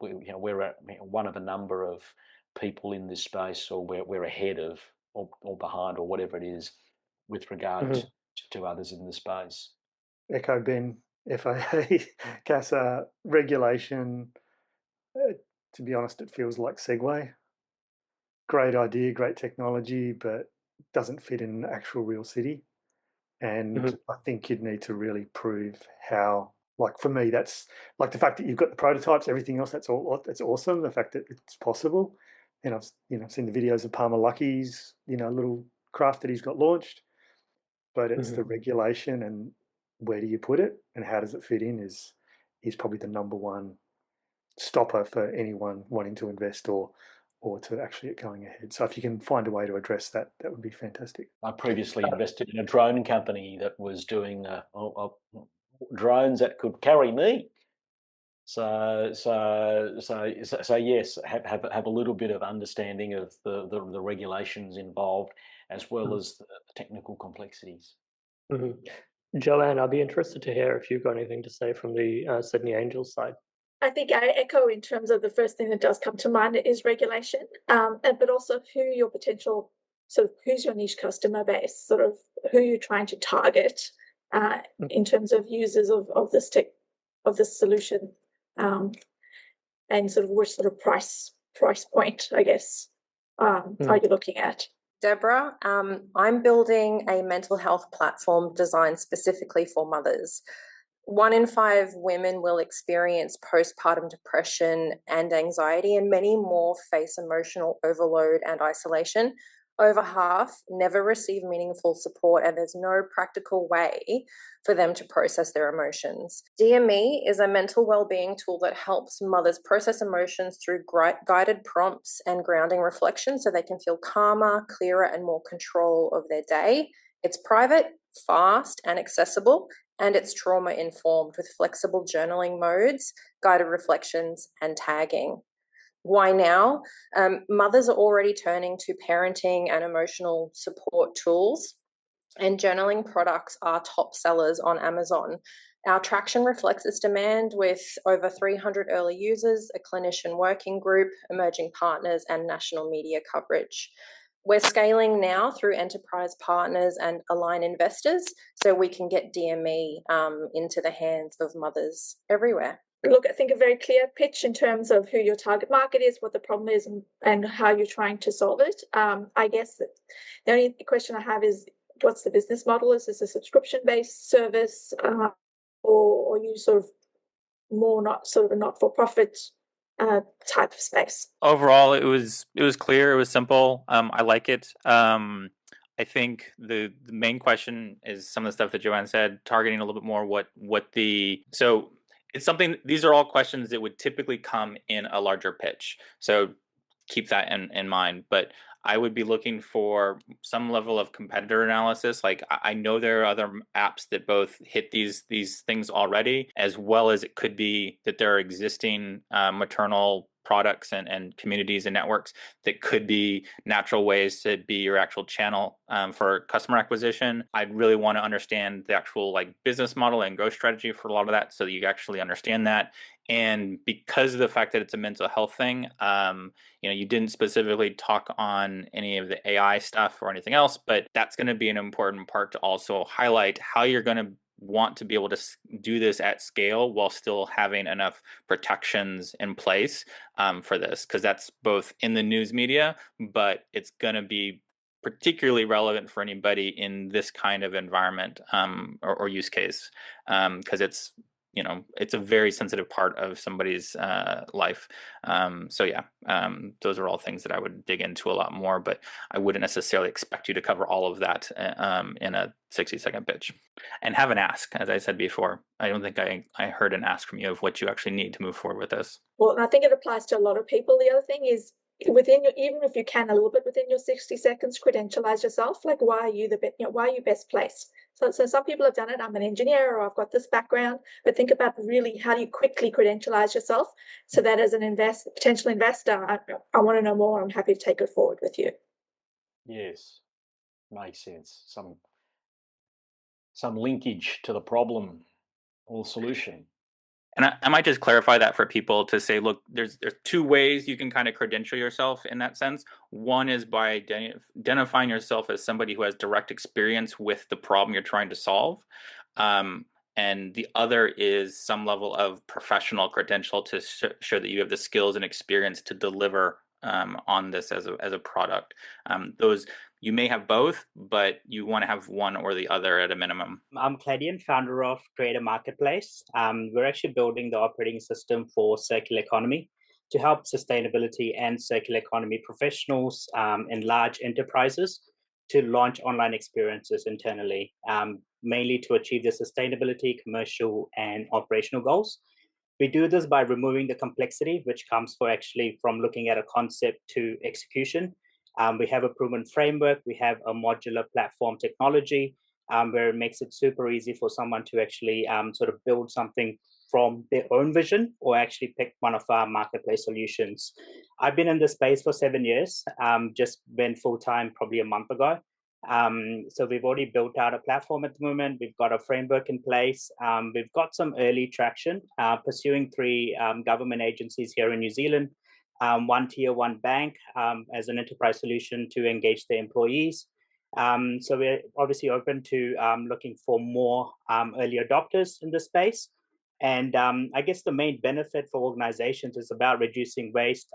one of a number of people in this space, or we're ahead of or behind or whatever it is with regard to others in the space. Echo Ben, FAA, CASA, regulation. To be honest, it feels like Segway. Great idea, great technology, but doesn't fit in an actual real city. And I think you'd need to really prove how. Like for me, that's like the fact that you've got the prototypes, everything else. That's awesome. The fact that it's possible. And I've seen the videos of Palmer Lucky's little craft that he's got launched. But it's the regulation and where do you put it and how does it fit in is probably the number one stopper for anyone wanting to invest or to actually get going ahead. So if you can find a way to address that, that would be fantastic. I previously invested in a drone company that was doing drones that could carry me. So yes, have a little bit of understanding of the regulations involved, as well as the technical complexities. Joanne, I'll be interested to hear if you've got anything to say from the Sydney Angels side. I think I echo in terms of the first thing that does come to mind is regulation, but also who your potential, who's your niche customer base, sort of who you're trying to target in terms of users of this solution, and sort of which sort of price price point, I guess, are you looking at? Deborah, I'm building a mental health platform designed specifically for mothers. 1 in 5 women will experience postpartum depression and anxiety, and many more face emotional overload and isolation. Over half never receive meaningful support, and there's no practical way for them to process their emotions. DME is a mental well-being tool that helps mothers process emotions through guided prompts and grounding reflection so they can feel calmer, clearer, and more control of their day. It's private, fast, and accessible, and it's trauma-informed with flexible journaling modes, guided reflections, and tagging. Why now? Mothers are already turning to parenting and emotional support tools, and journaling products are top sellers on Amazon. Our traction reflects this demand with over 300 early users, a clinician working group, emerging partners, and national media coverage. We're scaling now through enterprise partners and aligned investors so we can get DME into the hands of mothers everywhere. Look, I think a very clear pitch in terms of who your target market is, what the problem is, and how you're trying to solve it. I guess the only question I have is, what's the business model? Is this a subscription-based service, or you sort of more not sort of a not-for-profit type of space? Overall, it was clear. It was simple. I like it. I think the main question is some of the stuff that Joanne said, targeting a little bit more so it's something. These are all questions that would typically come in a larger pitch. So keep that in mind. But I would be looking for some level of competitor analysis. Like, I know there are other apps that both hit these things already, as well as it could be that there are existing maternal products and communities and networks that could be natural ways to be your actual channel for customer acquisition. I'd really want to understand the actual like business model and growth strategy for a lot of that, so that you actually understand that. And because of the fact that it's a mental health thing, you didn't specifically talk on any of the AI stuff or anything else, but that's going to be an important part to also highlight how you're going to want to be able to do this at scale while still having enough protections in place for this, because that's both in the news media, but it's going to be particularly relevant for anybody in this kind of environment or use case, because it's a very sensitive part of somebody's life. Those are all things that I would dig into a lot more, but I wouldn't necessarily expect you to cover all of that in a 60-second pitch. And have an ask, as I said before. I don't think I heard an ask from you of what you actually need to move forward with this. Well, and I think it applies to a lot of people. The other thing is, even if you can a little bit within your 60 seconds, credentialize yourself. Like, why are you why are you best placed? So some people have done it. I'm an engineer, or I've got this background. But think about really how do you quickly credentialize yourself, so that as an potential investor, I want to know more. I'm happy to take it forward with you. Yes, makes sense. Some linkage to the problem or solution. And I might just clarify that for people to say, look, there's 2 ways you can kind of credential yourself in that sense. One is by identifying yourself as somebody who has direct experience with the problem you're trying to solve. And the other is some level of professional credential to show that you have the skills and experience to deliver on this as a product. Those, you may have both, but you want to have one or the other at a minimum. I'm Claudian, founder of Creator Marketplace. We're actually building the operating system for circular economy to help sustainability and circular economy professionals in large enterprises to launch online experiences internally, mainly to achieve the sustainability, commercial, and operational goals. We do this by removing the complexity, which comes from looking at a concept to execution. We have a proven framework. We have a modular platform technology where it makes it super easy for someone to actually sort of build something from their own vision or actually pick one of our marketplace solutions. I've been in this space for 7 years, just went full-time probably a month ago. So we've already built out a platform at the moment. We've got a framework in place. We've got some early traction, pursuing 3 government agencies here in New Zealand, 1 tier 1 bank as an enterprise solution to engage their employees. So we're obviously open to looking for more early adopters in this space. And I guess the main benefit for organizations is about reducing waste,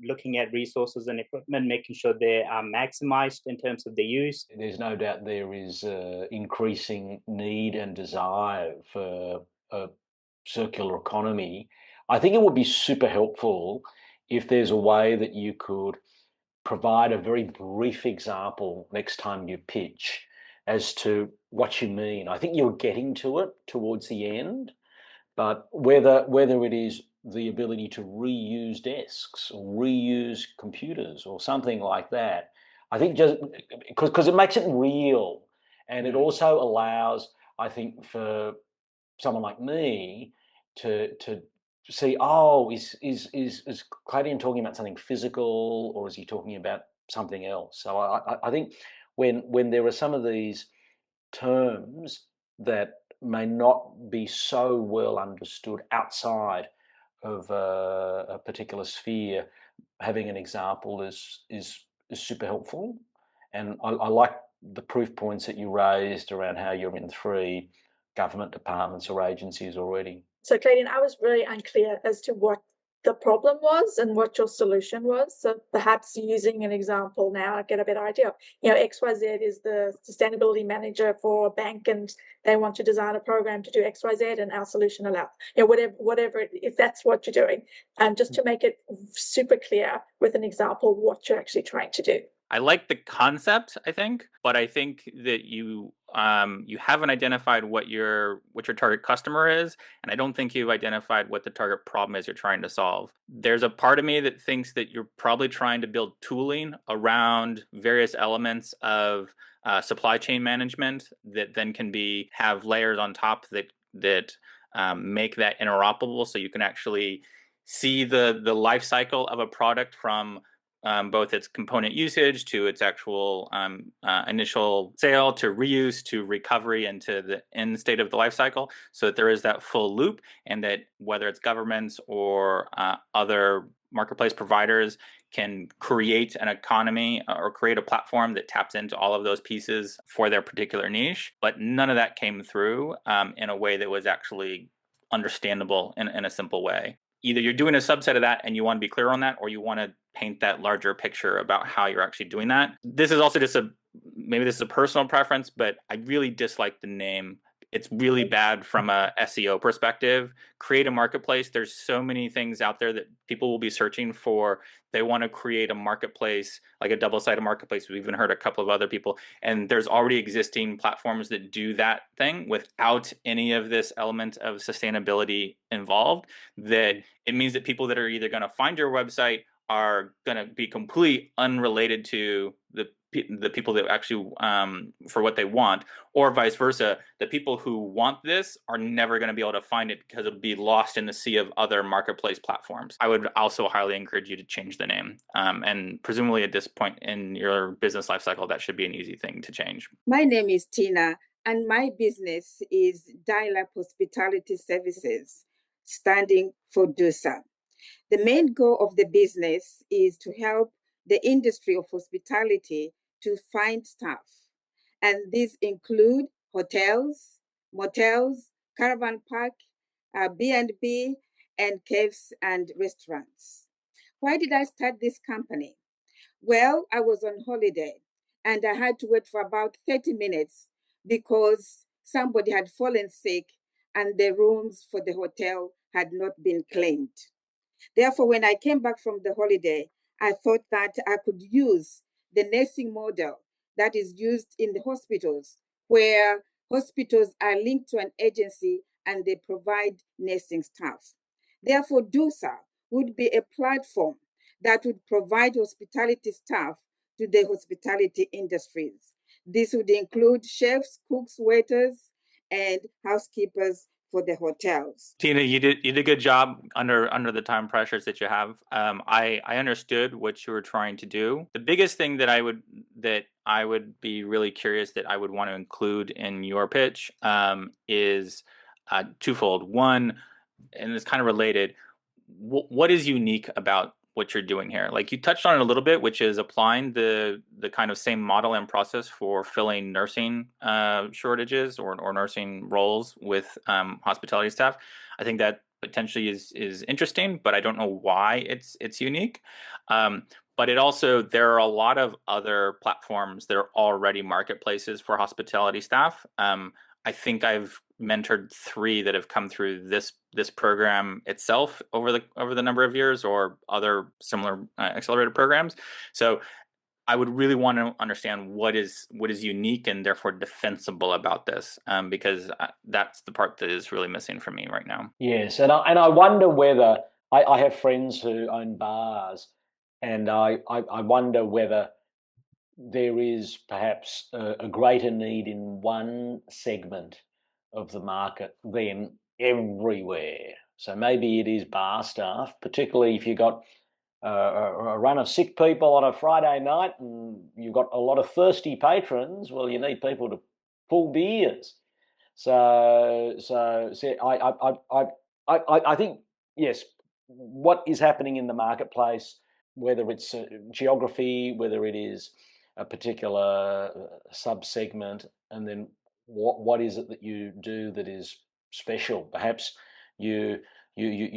looking at resources and equipment, making sure they're maximized in terms of their use. There's no doubt there is increasing need and desire for a circular economy. I think it would be super helpful if there's a way that you could provide a very brief example next time you pitch as to what you mean. I think you're getting to it towards the end, but whether it is the ability to reuse desks or reuse computers or something like that, I think just because it makes it real, and it also allows, I think, for someone like me to see, oh, is Claudian talking about something physical, or is he talking about something else? So I think when there are some of these terms that may not be so well understood outside of a particular sphere, having an example is super helpful. And I like the proof points that you raised around how you're in 3 government departments or agencies already. So, Claudian, I was really unclear as to what the problem was and what your solution was. So perhaps using an example now, I get a better idea. XYZ is the sustainability manager for a bank, and they want to design a program to do XYZ, and our solution allows, whatever, if that's what you're doing, just to make it super clear with an example what you're actually trying to do. I like the concept, I think, but I think that you haven't identified what your target customer is, and I don't think you've identified what the target problem is you're trying to solve. There's a part of me that thinks that you're probably trying to build tooling around various elements of supply chain management that then can have layers on top that make that interoperable, so you can actually see the life cycle of a product from both its component usage to its actual initial sale to reuse to recovery and to the end state of the life cycle, so that there is that full loop, and that whether it's governments or other marketplace providers can create an economy or create a platform that taps into all of those pieces for their particular niche. But none of that came through in a way that was actually understandable in a simple way. Either you're doing a subset of that and you want to be clear on that, or you want to paint that larger picture about how you're actually doing that. This is also just maybe this is a personal preference, but I really dislike the name. It's really bad from a SEO perspective. Create a marketplace. There's so many things out there that people will be searching for. They want to create a marketplace, like a double-sided marketplace. We've even heard a couple of other people, and there's already existing platforms that do that thing without any of this element of sustainability involved. That it means that people that are either going to find your website are going to be completely unrelated to the people that actually for what they want, or vice versa. The people who want this are never going to be able to find it because it'll be lost in the sea of other marketplace platforms. I would also highly encourage you to change the name, and presumably at this point in your business life cycle, that should be an easy thing to change. My name is Tina, and my business is Dial-Up Hospitality Services, standing for DUSA. The main goal of the business is to help the industry of hospitality to find staff. And these include hotels, motels, caravan park, B&B, and caves and restaurants. Why did I start this company? Well, I was on holiday and I had to wait for about 30 minutes because somebody had fallen sick and the rooms for the hotel had not been cleaned. Therefore, when I came back from the holiday, I thought that I could use the nursing model that is used in the hospitals, where hospitals are linked to an agency and they provide nursing staff. Therefore, DUSA would be a platform that would provide hospitality staff to the hospitality industries. This would include chefs, cooks, waiters, and housekeepers for the hotels. Tina, you did a good job under the time pressures that you have. I understood what you were trying to do. The biggest thing that I would be really curious that I would want to include in your pitch is twofold. One, and it's kind of related, what is unique about what you're doing here. Like you touched on it a little bit, which is applying the kind of same model and process for filling nursing shortages or nursing roles with hospitality staff. I think that potentially is interesting, but I don't know why it's unique. But it also, there are a lot of other platforms that are already marketplaces for hospitality staff. I think I've mentored 3 that have come through this program itself over the number of years, or other similar accelerated programs. So I would really want to understand what is unique and therefore defensible about this, because that's the part that is really missing from me right now. Yes, and I wonder whether I have friends who own bars, and I wonder whether there is perhaps a greater need in one segment of the market than everywhere. So maybe it is bar staff, particularly if you've got a run of sick people on a Friday night and you've got a lot of thirsty patrons. Well, you need people to pull beers. So I think, yes, what is happening in the marketplace, whether it's geography, whether it is a particular sub-segment, and then what is it that you do that is special? Perhaps you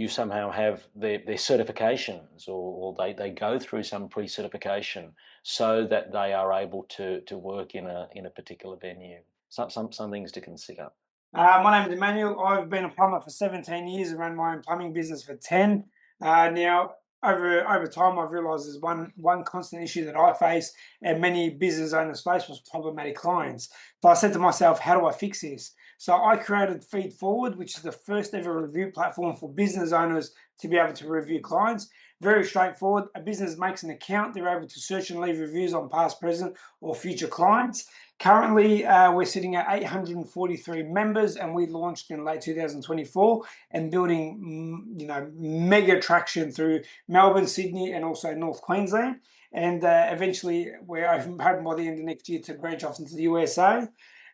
somehow have their certifications, or they go through some pre-certification so that they are able to work in a particular venue. Some things to consider. My name is Emmanuel. I've been a plumber for 17 years and run my own plumbing business for 10. Now, over time, I've realised there's one constant issue that I face and many business owners face was problematic clients. So I said to myself, how do I fix this? So I created Feed Forward, which is the first ever review platform for business owners to be able to review clients. Very straightforward. A business makes an account. They're able to search and leave reviews on past, present, or future clients. Currently, we're sitting at 843 members, and we launched in late 2024 and building, mega traction through Melbourne, Sydney, and also North Queensland. And eventually, we're hoping by the end of next year to branch off into the USA.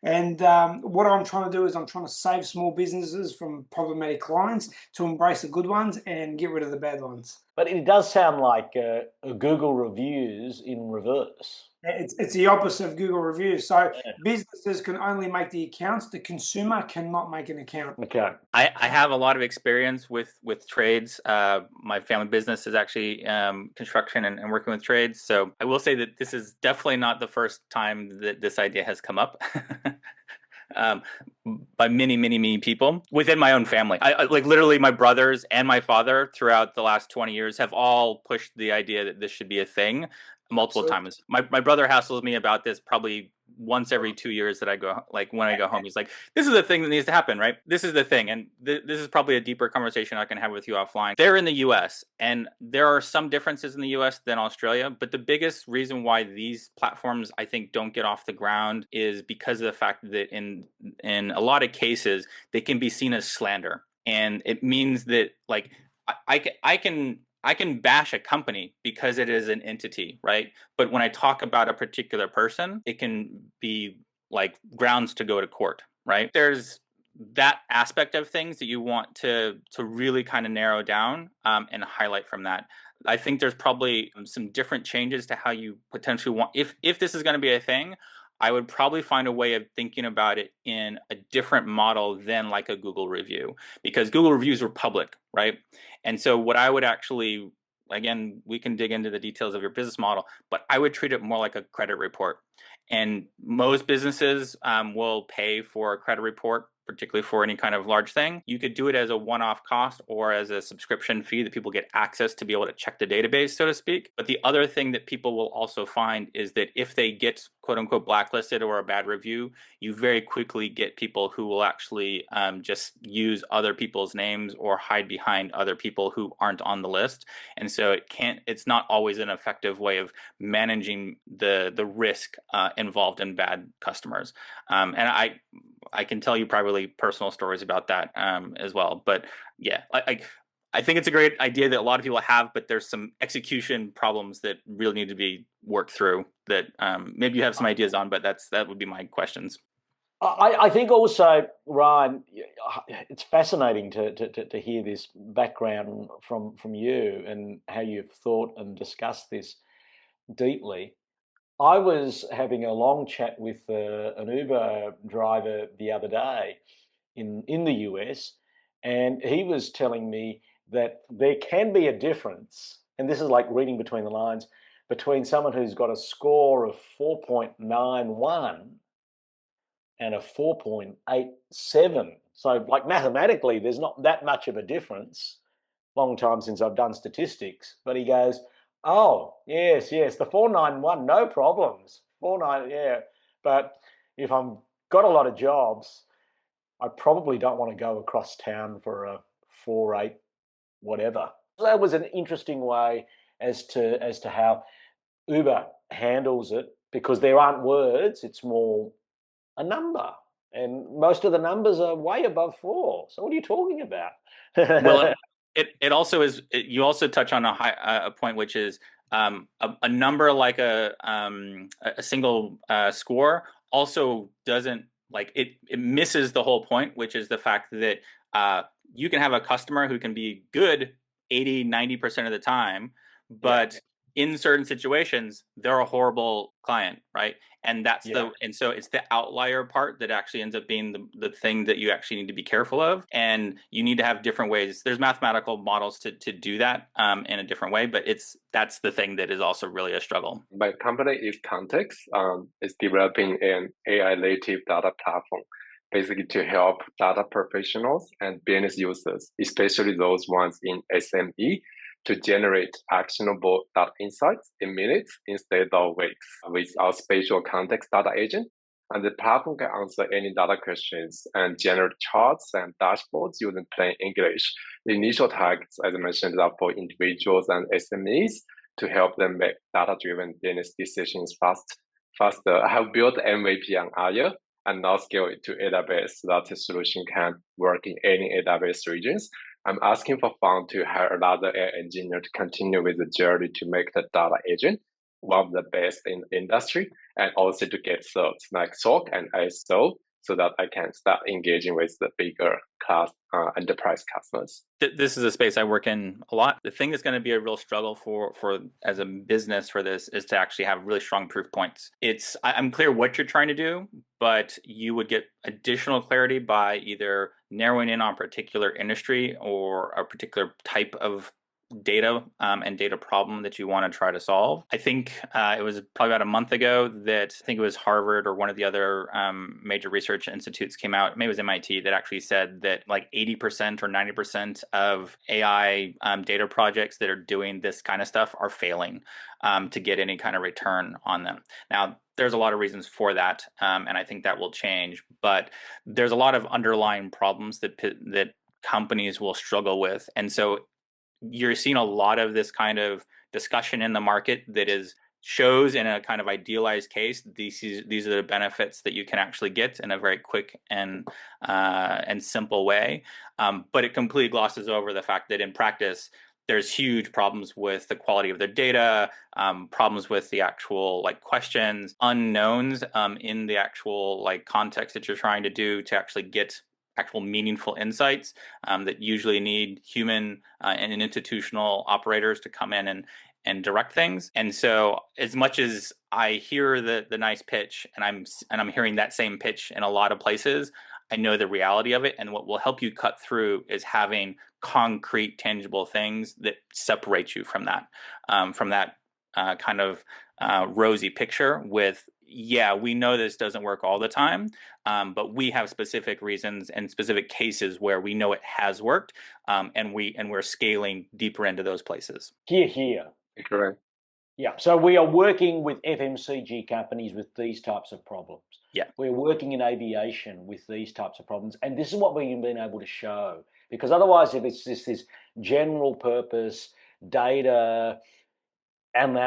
And what I'm trying to do is I'm trying to save small businesses from problematic clients to embrace the good ones and get rid of the bad ones. But it does sound like Google reviews in reverse. It's the opposite of Google reviews. So businesses can only make the accounts. The consumer cannot make an account. Okay. I have a lot of experience with trades. My family business is actually construction and working with trades. So I will say that this is definitely not the first time that this idea has come up. By many people within my own family. I like literally my brothers and my father throughout the last 20 years have all pushed the idea that this should be a thing multiple times. My brother hassles me about this probably once every 2 years that I go, like when I go home, he's like, this is the thing that needs to happen, right? This is the thing. And this is probably a deeper conversation I can have with you offline. They're in the US, and there are some differences in the US than Australia, but the biggest reason why these platforms I think don't get off the ground is because of the fact that in a lot of cases, they can be seen as slander. And it means that like I can bash a company because it is an entity, right? But when I talk about a particular person, it can be like grounds to go to court, right? There's that aspect of things that you want to really kind of narrow down and highlight from that. I think there's probably some different changes to how you potentially want, if this is going to be a thing, I would probably find a way of thinking about it in a different model than like a Google review, because Google reviews are public, right? And so what I would actually, again, we can dig into the details of your business model, but I would treat it more like a credit report. And most businesses will pay for a credit report, particularly for any kind of large thing. You could do it as a one-off cost or as a subscription fee that people get access to be able to check the database, so to speak. But the other thing that people will also find is that if they get quote unquote blacklisted or a bad review, you very quickly get people who will actually just use other people's names or hide behind other people who aren't on the list. And so it's not always an effective way of managing the risk involved in bad customers. And I can tell you probably personal stories about that as well. But yeah, I think it's a great idea that a lot of people have, but there's some execution problems that really need to be worked through that maybe you have some ideas on, but that would be my questions. I think also, Ryan, it's fascinating to hear this background from you and how you've thought and discussed this deeply. I was having a long chat with an Uber driver the other day in the US, and he was telling me that there can be a difference, and this is like reading between the lines, between someone who's got a score of 4.91 and a 4.87. So, like mathematically, there's not that much of a difference. Long time since I've done statistics, but he goes, "Oh, yes, yes, the 491, no problems. 49, yeah. But if I've got a lot of jobs, I probably don't want to go across town for a 4.8 whatever." So that was an interesting way as to how Uber handles it, because there aren't words, it's more a number. And most of the numbers are way above 4. So what are you talking about? Well, it also is. You also touch on a point, which is a number like a single score also doesn't like it. It misses the whole point, which is the fact that you can have a customer who can be good 80-90% of the time, but in certain situations they're a horrible client, right? And that's and so it's the outlier part that actually ends up being the thing that you actually need to be careful of, and you need to have different ways. There's mathematical models to do that in a different way, but that's the thing that is also really a struggle. My company is Context, is developing an AI native data platform, basically to help data professionals and business users, especially those ones in SME, to generate actionable data insights in minutes instead of weeks with our spatial context data agent. And the platform can answer any data questions and generate charts and dashboards using plain English. The initial targets, as I mentioned, are for individuals and SMEs to help them make data-driven business decisions faster. I have built MVP on Azure and now scale it to AWS so that the solution can work in any AWS regions. I'm asking for fund to hire another AI engineer to continue with the journey to make the data agent one of the best in the industry, and also to get certs like SOC and ISO so that I can start engaging with the bigger class enterprise customers. This is a space I work in a lot. The thing that's going to be a real struggle for as a business for this is to actually have really strong proof points. I'm clear what you're trying to do, but you would get additional clarity by either narrowing in on a particular industry or a particular type of data and data problem that you want to try to solve. I think it was probably about a month ago that I think it was Harvard or one of the other major research institutes came out, maybe it was MIT, that actually said that like 80% or 90% of AI data projects that are doing this kind of stuff are failing to get any kind of return on them. Now, there's a lot of reasons for that, and I think that will change, but there's a lot of underlying problems that companies will struggle with. And so you're seeing a lot of this kind of discussion in the market that shows in a kind of idealized case these are the benefits that you can actually get in a very quick and simple way, but it completely glosses over the fact that in practice there's huge problems with the quality of their data, problems with the actual like questions, unknowns in the actual like context that you're trying to do to actually get actual meaningful insights that usually need human and institutional operators to come in and direct things. And so as much as I hear the nice pitch and I'm hearing that same pitch in a lot of places, I know the reality of it, and what will help you cut through is having concrete, tangible things that separate you from that kind of rosy picture with, yeah, we know this doesn't work all the time, but we have specific reasons and specific cases where we know it has worked, and we're scaling deeper into those places. Here. Correct. Yeah, so we are working with FMCG companies with these types of problems. Yeah. We're working in aviation with these types of problems. And this is what we've been able to show. Because otherwise, if it's just this general purpose data and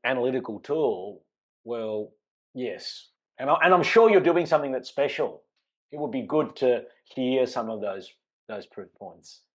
analytical tool, well, yes. And I'm sure you're doing something that's special. It would be good to hear some of those proof points.